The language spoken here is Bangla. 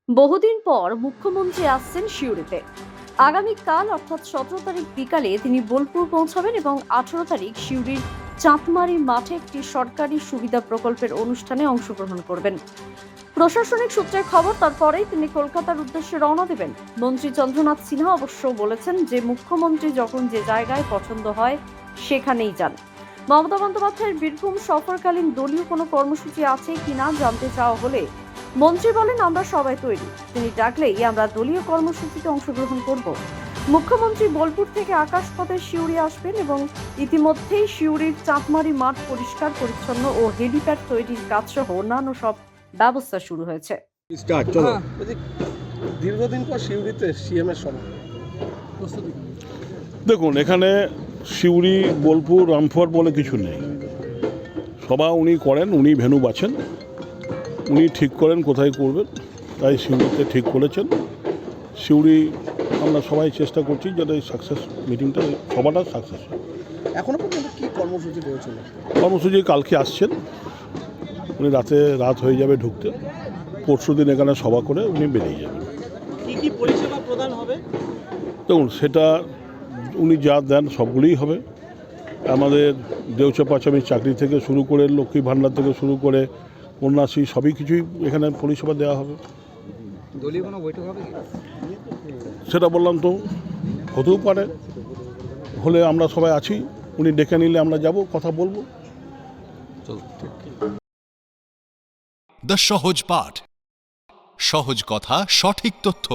বহুদিন পর মুখ্যমন্ত্রী আসছেন সিউড়িতে। আগামীকাল অর্থাৎ 17 তারিখ বিকালে তিনি বোলপুর পৌঁছাবেন এবং 18 তারিখ সিউড়ির চাঁদমারি মাঠে একটি সরকারি সুবিধা প্রকল্পের অনুষ্ঠানে অংশগ্রহণ করবেন। প্রশাসনিক সূত্রের খবর, তারপরেই তিনি কলকাতার উদ্দেশ্যে রওনা দেবেন। মন্ত্রী চন্দ্রনাথ সিনহা অবশ্য বলেছেন যে মুখ্যমন্ত্রী যখন যে জায়গায় পছন্দ হয় সেখানেই যান। মমতা বন্দ্যোপাধ্যায়ের বীরভূম সফরকালীন দলীয় কোনো কর্মসূচি আছে কিনা জানতে চাওয়া হলে মন্ত্রী বলেন, আমরা সবাই তৈরি, তিনি ডাকলেই আমরা দলীয় কর্মসূচিতে অংশগ্রহণ করব। মুখ্যমন্ত্রী বোলপুর থেকে আকাশপথে সিউড়ি আসবেন এবং ইতিমধ্যেই সিউড়ির চাঁদমারি মাঠ পরিষ্কার পরিচ্ছন্ন ও হেলিপ্যাড তৈরির কাজ সহ অন্যান্য সব ব্যবস্থা শুরু হয়েছে। দীর্ঘদিন পর সিউড়িতে সিএম এর সভা প্রস্তুতি। দেখুন, এখানে সিউড়ি, বোলপুর, রামপুরহাট বলে কিছু নেই। সভা উনি করেন, উনি ভেন্যু বাছেন, উনি ঠিক করেন কোথায় করবেন। তাই সিউড়িতে ঠিক করেছেন। সিউড়ি আমরা সবাই চেষ্টা করছি যাতে এই সাকসেস মিটিংটা, সভাটা সাকসেস হয়। এখনো পর্যন্ত কি কর্মসূচি রয়েছে? কর্মসূচি কালকে আসছেন, উনি রাত হয়ে যাবে ঢুকতে। পরশুদিন এখানে সভা করে উনি বেরিয়ে যাবেন। কি কি পরিষেবা প্রদান হবে? দেখুন, সেটা উনি যা দেন সবগুলোই হবে। আমাদের দেউচা পাচামি চাকরি থেকে শুরু করে, লক্ষ্মী ভাণ্ডার থেকে শুরু করে, কন্যাশ্রী, সবই কিছুই এখানে পরিষেবা দেওয়া হবে। দলীয় কোনো বৈঠক হবে? সেটা বললাম তো, হতেও পারে, হলে আমরা সবাই আছি। উনি ডেকে নিলে আমরা যাব, কথা বলবো। দ্য সহজ পাঠ, সহজ কথা, সঠিক তথ্য।